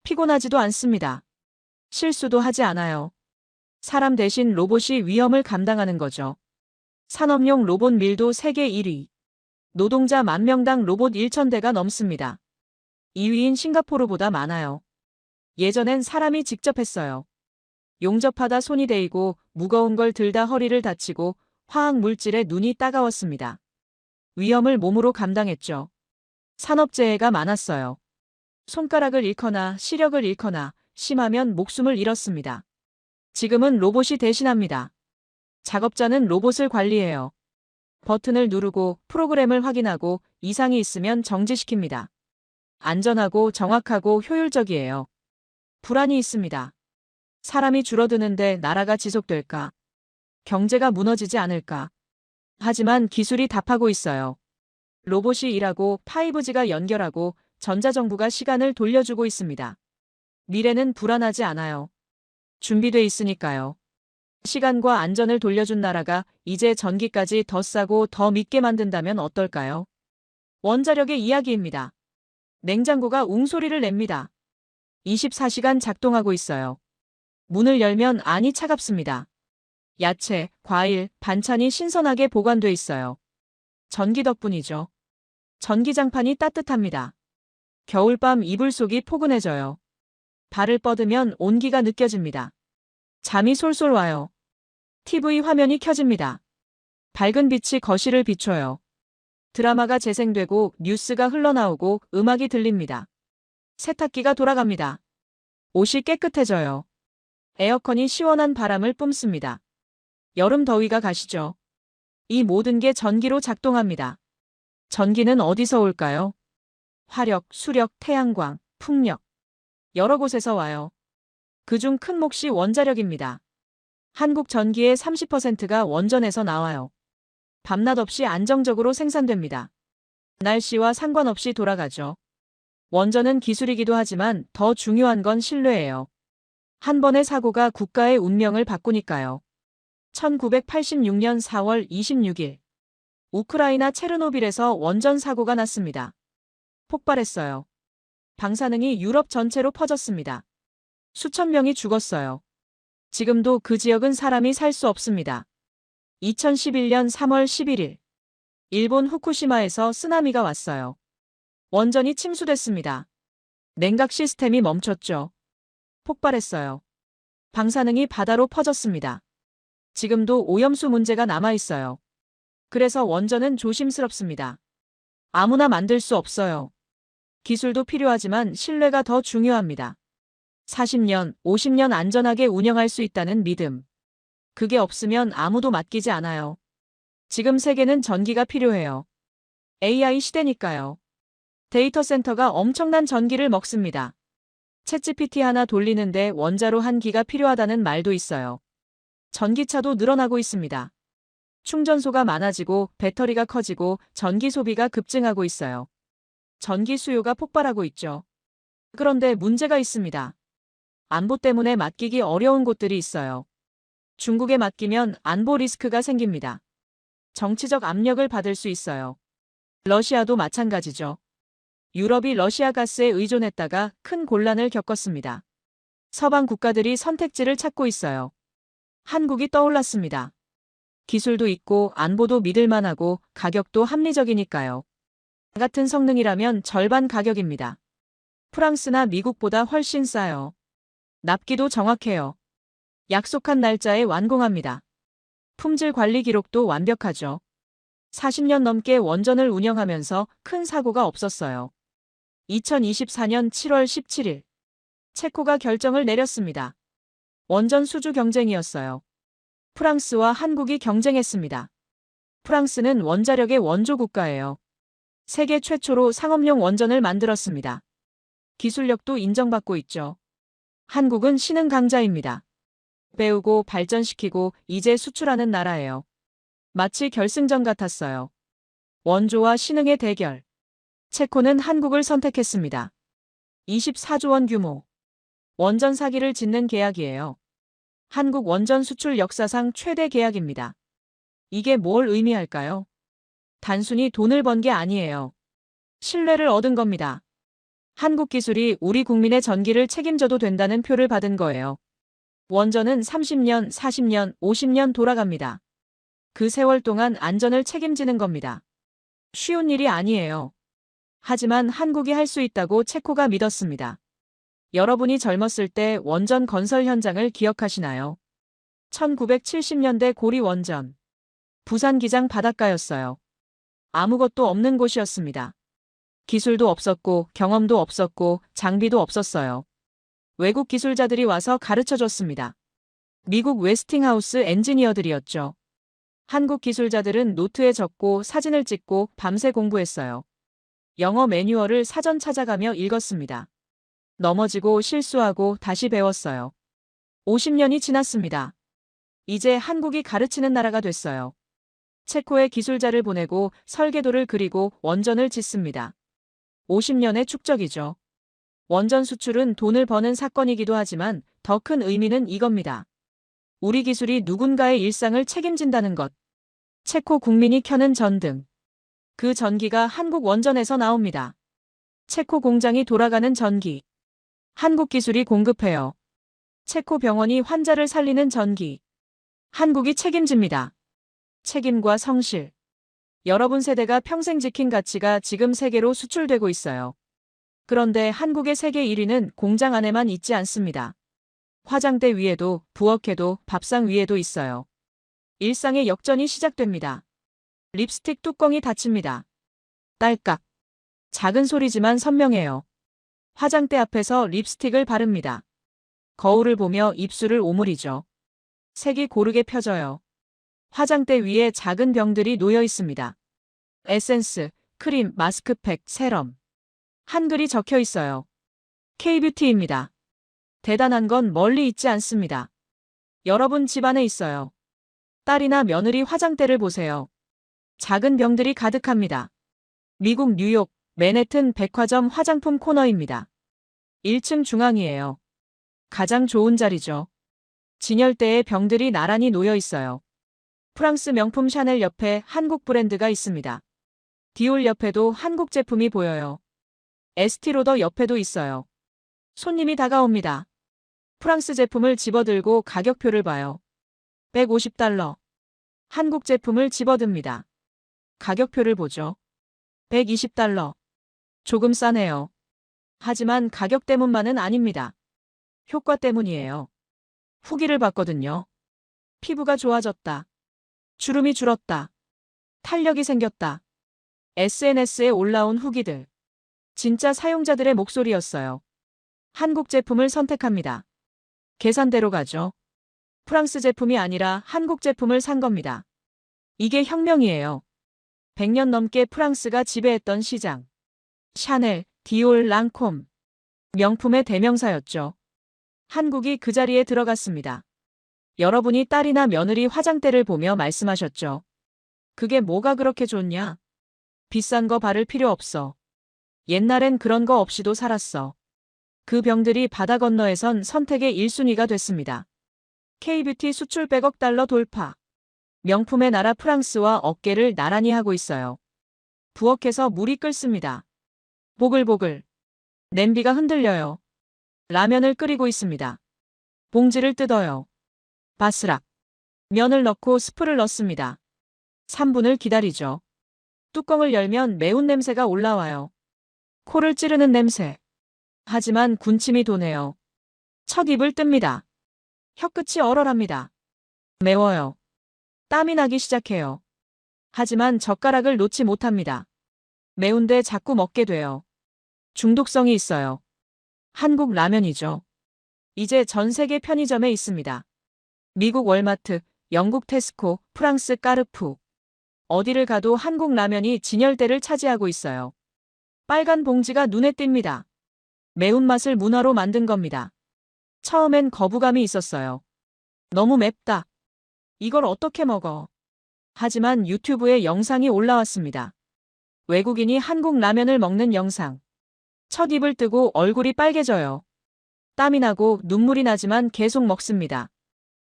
피곤하지도 않습니다. 실수도 하지 않아요. 사람 대신 로봇이 위험을 감당하는 거죠. 산업용 로봇 밀도 세계 1위. 노동자 10,000명당 로봇 1,000대가 넘습니다. 2위인 싱가포르보다 많아요. 예전엔 사람이 직접 했어요. 용접하다 손이 데이고 무거운 걸 들다 허리를 다치고 화학 물질에 눈이 따가웠습니다. 위험을 몸으로 감당했죠. 산업재해가 많았어요. 손가락을 잃거나 시력을 잃거나 심하면 목숨을 잃었습니다. 지금은 로봇이 대신합니다. 작업자는 로봇을 관리해요. 버튼을 누르고 프로그램을 확인하고 이상이 있으면 정지시킵니다. 안전하고 정확하고 효율적이에요. 불안이 있습니다. 사람이 줄어드는데 나라가 지속될까? 경제가 무너지지 않을까? 하지만 기술이 답하고 있어요. 로봇이 일하고 5G가 연결하고 전자정부가 시간을 돌려주고 있습니다. 미래는 불안하지 않아요. 준비돼 있으니까요. 시간과 안전을 돌려준 나라가 이제 전기까지 더 싸고 더 믿게 만든다면 어떨까요? 원자력의 이야기입니다. 냉장고가 웅소리를 냅니다. 24시간 작동하고 있어요. 문을 열면 안이 차갑습니다. 야채, 과일, 반찬이 신선하게 보관돼 있어요. 전기 덕분이죠. 전기장판이 따뜻합니다. 겨울밤 이불 속이 포근해져요. 발을 뻗으면 온기가 느껴집니다. 잠이 솔솔 와요. TV 화면이 켜집니다. 밝은 빛이 거실을 비춰요. 드라마가 재생되고 뉴스가 흘러나오고 음악이 들립니다. 세탁기가 돌아갑니다. 옷이 깨끗해져요. 에어컨이 시원한 바람을 뿜습니다. 여름 더위가 가시죠. 이 모든 게 전기로 작동합니다. 전기는 어디서 올까요? 화력, 수력, 태양광, 풍력. 여러 곳에서 와요. 그중 큰 몫이 원자력입니다. 한국 전기의 30%가 원전에서 나와요. 밤낮 없이 안정적으로 생산됩니다. 날씨와 상관없이 돌아가죠. 원전은 기술이기도 하지만 더 중요한 건 신뢰예요. 한 번의 사고가 국가의 운명을 바꾸니까요. 1986년 4월 26일 우크라이나 체르노빌에서 원전 사고가 났습니다. 폭발했어요. 방사능이 유럽 전체로 퍼졌습니다. 수천 명이 죽었어요. 지금도 그 지역은 사람이 살 수 없습니다. 2011년 3월 11일 일본 후쿠시마에서 쓰나미가 왔어요. 원전이 침수됐습니다. 냉각 시스템이 멈췄죠. 폭발했어요. 방사능이 바다로 퍼졌습니다. 지금도 오염수 문제가 남아있어요. 그래서 원전은 조심스럽습니다. 아무나 만들 수 없어요. 기술도 필요하지만 신뢰가 더 중요합니다. 40년, 50년 안전하게 운영할 수 있다는 믿음. 그게 없으면 아무도 맡기지 않아요. 지금 세계는 전기가 필요해요. AI 시대니까요. 데이터 센터가 엄청난 전기를 먹습니다. 챗GPT 하나 돌리는데 원자로 1기가 필요하다는 말도 있어요. 전기차도 늘어나고 있습니다. 충전소가 많아지고 배터리가 커지고 전기 소비가 급증하고 있어요. 전기 수요가 폭발하고 있죠. 그런데 문제가 있습니다. 안보 때문에 맡기기 어려운 곳들이 있어요. 중국에 맡기면 안보 리스크가 생깁니다. 정치적 압력을 받을 수 있어요. 러시아도 마찬가지죠. 유럽이 러시아 가스에 의존했다가 큰 곤란을 겪었습니다. 서방 국가들이 선택지를 찾고 있어요. 한국이 떠올랐습니다. 기술도 있고 안보도 믿을만하고 가격도 합리적이니까요. 같은 성능이라면 절반 가격입니다. 프랑스나 미국보다 훨씬 싸요. 납기도 정확해요. 약속한 날짜에 완공합니다. 품질 관리 기록도 완벽하죠. 40년 넘게 원전을 운영하면서 큰 사고가 없었어요. 2024년 7월 17일 체코가 결정을 내렸습니다. 원전 수주 경쟁이었어요. 프랑스와 한국이 경쟁했습니다. 프랑스는 원자력의 원조 국가예요. 세계 최초로 상업용 원전을 만들었습니다. 기술력도 인정받고 있죠. 한국은 신흥 강자입니다. 배우고 발전시키고 이제 수출하는 나라예요. 마치 결승전 같았어요. 원조와 신흥의 대결. 체코는 한국을 선택했습니다. 24조 원 규모. 원전 사기를 짓는 계약이에요. 한국 원전 수출 역사상 최대 계약입니다. 이게 뭘 의미할까요? 단순히 돈을 번 게 아니에요. 신뢰를 얻은 겁니다. 한국 기술이 우리 국민의 전기를 책임져도 된다는 표를 받은 거예요. 원전은 30년, 40년, 50년 돌아갑니다. 그 세월 동안 안전을 책임지는 겁니다. 쉬운 일이 아니에요. 하지만 한국이 할 수 있다고 체코가 믿었습니다. 여러분이 젊었을 때 원전 건설 현장을 기억하시나요? 1970년대 고리 원전. 부산 기장 바닷가였어요. 아무것도 없는 곳이었습니다. 기술도 없었고 경험도 없었고 장비도 없었어요. 외국 기술자들이 와서 가르쳐 줬습니다. 미국 웨스팅하우스 엔지니어들이었죠. 한국 기술자들은 노트에 적고 사진을 찍고 밤새 공부했어요. 영어 매뉴얼을 사전 찾아가며 읽었습니다. 넘어지고 실수하고 다시 배웠어요. 50년이 지났습니다. 이제 한국이 가르치는 나라가 됐어요. 체코에 기술자를 보내고 설계도를 그리고 원전을 짓습니다. 50년의 축적이죠. 원전 수출은 돈을 버는 사건이기도 하지만 더 큰 의미는 이겁니다. 우리 기술이 누군가의 일상을 책임진다는 것. 체코 국민이 켜는 전등. 그 전기가 한국 원전에서 나옵니다. 체코 공장이 돌아가는 전기. 한국 기술이 공급해요. 체코 병원이 환자를 살리는 전기. 한국이 책임집니다. 책임과 성실. 여러분 세대가 평생 지킨 가치가 지금 세계로 수출되고 있어요. 그런데 한국의 세계 1위는 공장 안에만 있지 않습니다. 화장대 위에도, 부엌에도, 밥상 위에도 있어요. 일상의 역전이 시작됩니다. 립스틱 뚜껑이 닫힙니다. 딸깍. 작은 소리지만 선명해요. 화장대 앞에서 립스틱을 바릅니다. 거울을 보며 입술을 오므리죠. 색이 고르게 펴져요. 화장대 위에 작은 병들이 놓여 있습니다. 에센스, 크림, 마스크팩, 세럼. 한글이 적혀 있어요. K뷰티입니다. 대단한 건 멀리 있지 않습니다. 여러분 집안에 있어요. 딸이나 며느리 화장대를 보세요. 작은 병들이 가득합니다. 미국 뉴욕, 맨해튼 백화점 화장품 코너입니다. 1층 중앙이에요. 가장 좋은 자리죠. 진열대에 병들이 나란히 놓여 있어요. 프랑스 명품 샤넬 옆에 한국 브랜드가 있습니다. 디올 옆에도 한국 제품이 보여요. 에스티로더 옆에도 있어요. 손님이 다가옵니다. 프랑스 제품을 집어들고 가격표를 봐요. 150달러. 한국 제품을 집어듭니다. 가격표를 보죠. 120달러. 조금 싸네요. 하지만 가격 때문만은 아닙니다. 효과 때문이에요. 후기를 봤거든요. 피부가 좋아졌다. 주름이 줄었다. 탄력이 생겼다. SNS에 올라온 후기들. 진짜 사용자들의 목소리였어요. 한국 제품을 선택합니다. 계산대로 가죠. 프랑스 제품이 아니라 한국 제품을 산 겁니다. 이게 혁명이에요. 100년 넘게 프랑스가 지배했던 시장. 샤넬, 디올, 랑콤. 명품의 대명사였죠. 한국이 그 자리에 들어갔습니다. 여러분이 딸이나 며느리 화장대를 보며 말씀하셨죠. 그게 뭐가 그렇게 좋냐? 비싼 거 바를 필요 없어. 옛날엔 그런 거 없이도 살았어. 그 병들이 바다 건너에선 선택의 1순위가 됐습니다. K뷰티 수출 100억 달러 돌파. 명품의 나라 프랑스와 어깨를 나란히 하고 있어요. 부엌에서 물이 끓습니다. 보글보글. 냄비가 흔들려요. 라면을 끓이고 있습니다. 봉지를 뜯어요. 바스락. 면을 넣고 스프를 넣습니다. 3분을 기다리죠. 뚜껑을 열면 매운 냄새가 올라와요. 코를 찌르는 냄새. 하지만 군침이 도네요. 첫 입을 뜹니다. 혀끝이 얼얼합니다. 매워요. 땀이 나기 시작해요. 하지만 젓가락을 놓지 못합니다. 매운데 자꾸 먹게 돼요. 중독성이 있어요. 한국 라면이죠. 이제 전 세계 편의점에 있습니다. 미국 월마트, 영국 테스코, 프랑스 까르푸. 어디를 가도 한국 라면이 진열대를 차지하고 있어요. 빨간 봉지가 눈에 띕니다. 매운맛을 문화로 만든 겁니다. 처음엔 거부감이 있었어요. 너무 맵다. 이걸 어떻게 먹어? 하지만 유튜브에 영상이 올라왔습니다. 외국인이 한국 라면을 먹는 영상. 첫 입을 뜨고 얼굴이 빨개져요. 땀이 나고 눈물이 나지만 계속 먹습니다.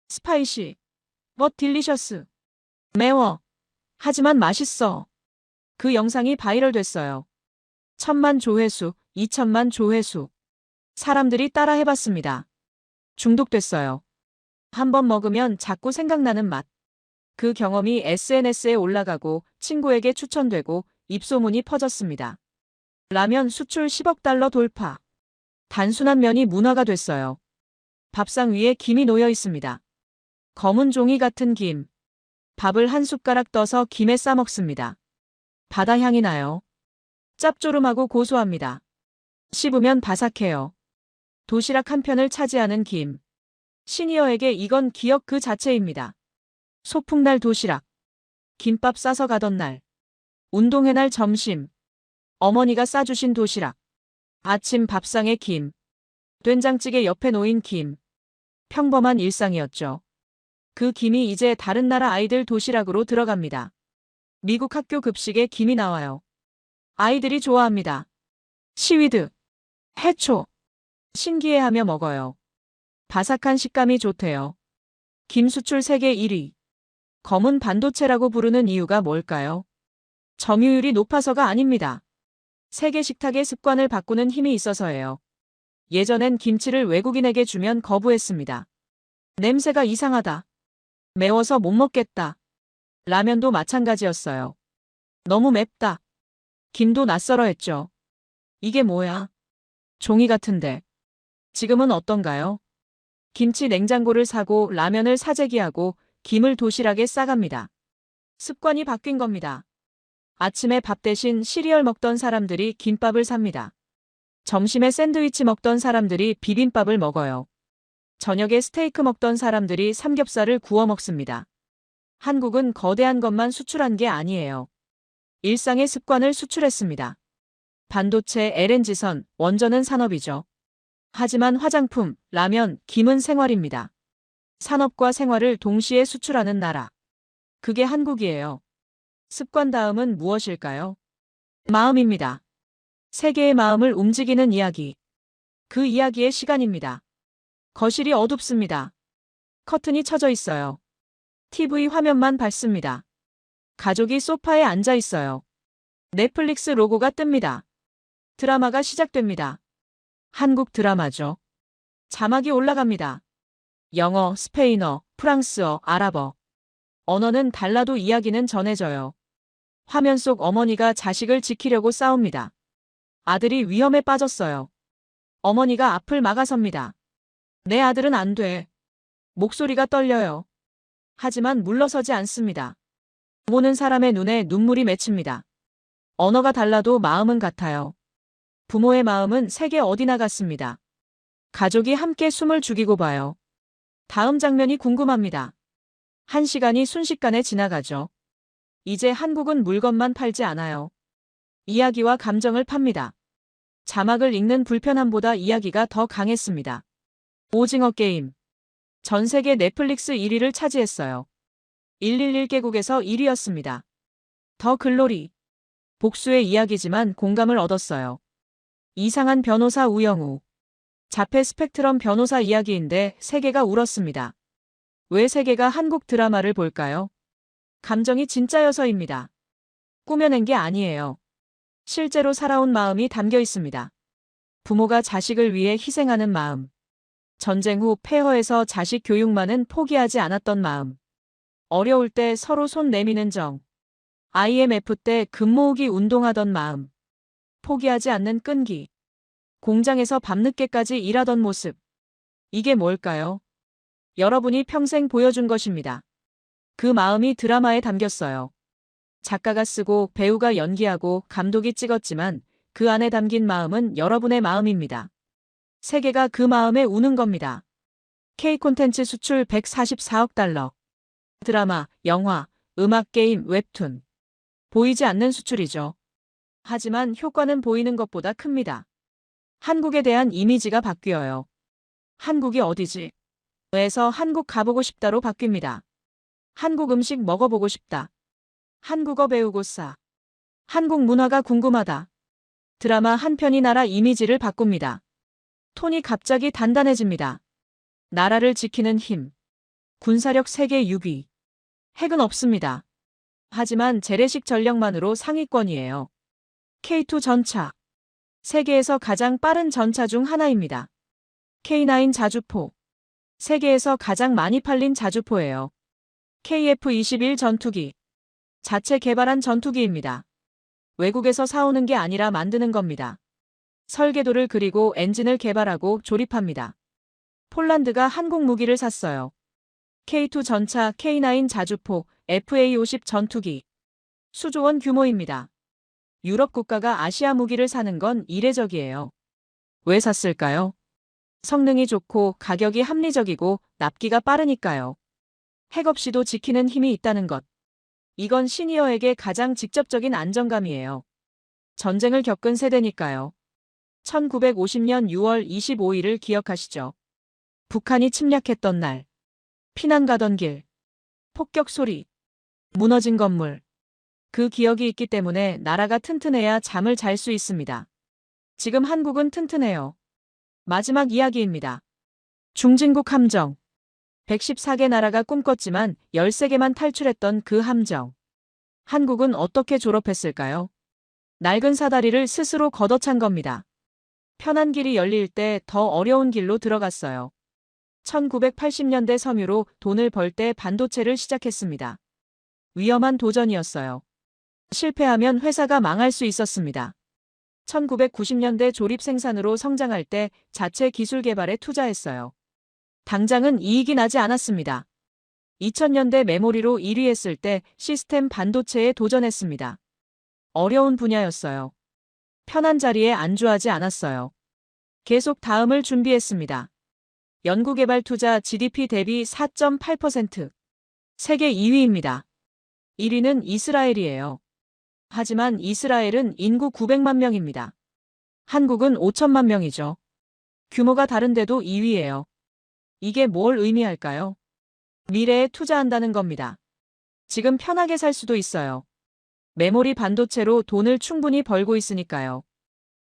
스파이시. but delicious. 매워. 하지만 맛있어. 그 영상이 바이럴 됐어요. 1000만 조회수, 2000만 조회수. 사람들이 따라 해봤습니다. 중독됐어요. 한 번 먹으면 자꾸 생각나는 맛. 그 경험이 SNS에 올라가고 친구에게 추천되고 입소문이 퍼졌습니다. 라면 수출 10억 달러 돌파. 단순한 면이 문화가 됐어요. 밥상 위에 김이 놓여 있습니다. 검은 종이 같은 김. 밥을 한 숟가락 떠서 김에 싸 먹습니다. 바다 향이 나요. 짭조름하고 고소합니다. 씹으면 바삭해요. 도시락 한 편을 차지하는 김. 시니어에게 이건 기억 그 자체입니다. 소풍날 도시락. 김밥 싸서 가던 날. 운동회 날 점심. 어머니가 싸주신 도시락. 아침 밥상에 김. 된장찌개 옆에 놓인 김. 평범한 일상이었죠. 그 김이 이제 다른 나라 아이들 도시락으로 들어갑니다. 미국 학교 급식에 김이 나와요. 아이들이 좋아합니다. 시위드, 해초. 신기해하며 먹어요. 바삭한 식감이 좋대요. 김 수출 세계 1위. 검은 반도체라고 부르는 이유가 뭘까요? 점유율이 높아서가 아닙니다. 세계 식탁의 습관을 바꾸는 힘이 있어서예요. 예전엔 김치를 외국인에게 주면 거부했습니다. 냄새가 이상하다. 매워서 못 먹겠다. 라면도 마찬가지였어요. 너무 맵다. 김도 낯설어 했죠. 이게 뭐야? 종이 같은데. 지금은 어떤가요? 김치 냉장고를 사고 라면을 사재기하고 김을 도시락에 싸갑니다. 습관이 바뀐 겁니다. 아침에 밥 대신 시리얼 먹던 사람들이 김밥을 삽니다. 점심에 샌드위치 먹던 사람들이 비빔밥을 먹어요. 저녁에 스테이크 먹던 사람들이 삼겹살을 구워 먹습니다. 한국은 거대한 것만 수출한 게 아니에요. 일상의 습관을 수출했습니다. 반도체, LNG선, 원전은 산업이죠. 하지만 화장품, 라면, 김은 생활입니다. 산업과 생활을 동시에 수출하는 나라. 그게 한국이에요. 습관 다음은 무엇일까요? 마음입니다. 세계의 마음을 움직이는 이야기. 그 이야기의 시간입니다. 거실이 어둡습니다. 커튼이 쳐져 있어요. TV 화면만 밝습니다. 가족이 소파에 앉아 있어요. 넷플릭스 로고가 뜹니다. 드라마가 시작됩니다. 한국 드라마죠. 자막이 올라갑니다. 영어, 스페인어, 프랑스어, 아랍어. 언어는 달라도 이야기는 전해져요. 화면 속 어머니가 자식을 지키려고 싸웁니다. 아들이 위험에 빠졌어요. 어머니가 앞을 막아섭니다. 내 아들은 안 돼. 목소리가 떨려요. 하지만 물러서지 않습니다. 보는 사람의 눈에 눈물이 맺힙니다. 언어가 달라도 마음은 같아요. 부모의 마음은 세계 어디나 같습니다. 가족이 함께 숨을 죽이고 봐요. 다음 장면이 궁금합니다. 1시간이 순식간에 지나가죠. 이제 한국은 물건만 팔지 않아요. 이야기와 감정을 팝니다. 자막을 읽는 불편함보다 이야기가 더 강했습니다. 오징어 게임. 전 세계 넷플릭스 1위를 차지했어요. 111개국에서 1위였습니다. 더 글로리. 복수의 이야기지만 공감을 얻었어요. 이상한 변호사 우영우. 자폐 스펙트럼 변호사 이야기인데 세계가 울었습니다. 왜 세계가 한국 드라마를 볼까요? 감정이 진짜여서입니다. 꾸며낸 게 아니에요. 실제로 살아온 마음이 담겨 있습니다. 부모가 자식을 위해 희생하는 마음. 전쟁 후 폐허에서 자식 교육만은 포기하지 않았던 마음. 어려울 때 서로 손 내미는 정. IMF 때 금 모으기 운동하던 마음. 포기하지 않는 끈기. 공장에서 밤늦게까지 일하던 모습. 이게 뭘까요? 여러분이 평생 보여준 것입니다. 그 마음이 드라마에 담겼어요. 작가가 쓰고 배우가 연기하고 감독이 찍었지만 그 안에 담긴 마음은 여러분의 마음입니다. 세계가 그 마음에 우는 겁니다. K 콘텐츠 수출 144억 달러. 드라마, 영화, 음악, 게임, 웹툰. 보이지 않는 수출이죠. 하지만 효과는 보이는 것보다 큽니다. 한국에 대한 이미지가 바뀌어요. 한국이 어디지? 에서 한국 가보고 싶다로 바뀝니다. 한국 음식 먹어보고 싶다. 한국어 배우고 싸. 한국 문화가 궁금하다. 드라마 한 편이 나라 이미지를 바꿉니다. 톤이 갑자기 단단해집니다. 나라를 지키는 힘. 군사력 세계 6위. 핵은 없습니다. 하지만 재래식 전력만으로 상위권이에요. K2 전차. 세계에서 가장 빠른 전차 중 하나입니다. K9 자주포. 세계에서 가장 많이 팔린 자주포예요. KF-21 전투기. 자체 개발한 전투기입니다. 외국에서 사오는 게 아니라 만드는 겁니다. 설계도를 그리고 엔진을 개발하고 조립합니다. 폴란드가 한국 무기를 샀어요. K2 전차, K9 자주포, FA-50 전투기. 수조원 규모입니다. 유럽 국가가 아시아 무기를 사는 건 이례적이에요. 왜 샀을까요? 성능이 좋고 가격이 합리적이고 납기가 빠르니까요. 핵 없이도 지키는 힘이 있다는 것. 이건 시니어에게 가장 직접적인 안정감이에요. 전쟁을 겪은 세대니까요. 1950년 6월 25일을 기억하시죠? 북한이 침략했던 날. 피난 가던 길. 폭격 소리. 무너진 건물. 그 기억이 있기 때문에 나라가 튼튼해야 잠을 잘 수 있습니다. 지금 한국은 튼튼해요. 마지막 이야기입니다. 중진국 함정. 114개 나라가 꿈꿨지만 13개만 탈출했던 그 함정. 한국은 어떻게 졸업했을까요? 낡은 사다리를 스스로 걷어찬 겁니다. 편한 길이 열릴 때 더 어려운 길로 들어갔어요. 1980년대 섬유로 돈을 벌 때 반도체를 시작했습니다. 위험한 도전이었어요. 실패하면 회사가 망할 수 있었습니다. 1990년대 조립 생산으로 성장할 때 자체 기술 개발에 투자했어요. 당장은 이익이 나지 않았습니다. 2000년대 메모리로 1위 했을 때 시스템 반도체에 도전했습니다. 어려운 분야였어요. 편한 자리에 안주하지 않았어요. 계속 다음을 준비했습니다. 연구개발 투자 GDP 대비 4.8%. 세계 2위입니다. 1위는 이스라엘이에요. 하지만 이스라엘은 인구 900만 명입니다. 한국은 5천만 명이죠. 규모가 다른데도 2위예요. 이게 뭘 의미할까요? 미래에 투자한다는 겁니다. 지금 편하게 살 수도 있어요. 메모리 반도체로 돈을 충분히 벌고 있으니까요.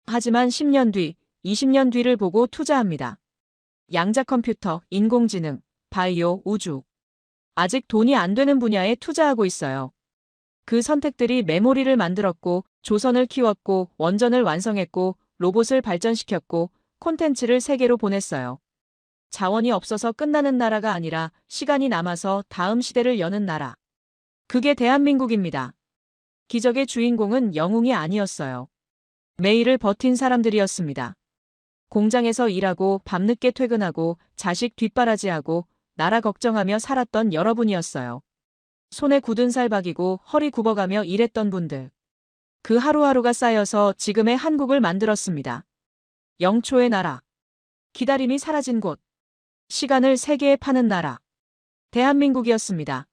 하지만 10년 뒤, 20년 뒤를 보고 투자합니다. 양자 컴퓨터, 인공지능, 바이오, 우주. 아직 돈이 안 되는 분야에 투자하고 있어요. 그 선택들이 메모리를 만들었고, 조선을 키웠고, 원전을 완성했고, 로봇을 발전시켰고, 콘텐츠를 세계로 보냈어요. 자원이 없어서 끝나는 나라가 아니라 시간이 남아서 다음 시대를 여는 나라. 그게 대한민국입니다. 기적의 주인공은 영웅이 아니었어요. 매일을 버틴 사람들이었습니다. 공장에서 일하고 밤늦게 퇴근하고 자식 뒷바라지하고 나라 걱정하며 살았던 여러분이었어요. 손에 굳은 살 박이고 허리 굽어가며 일했던 분들. 그 하루하루가 쌓여서 지금의 한국을 만들었습니다. 영초의 나라. 기다림이 사라진 곳. 시간을 세계에 파는 나라. 대한민국이었습니다.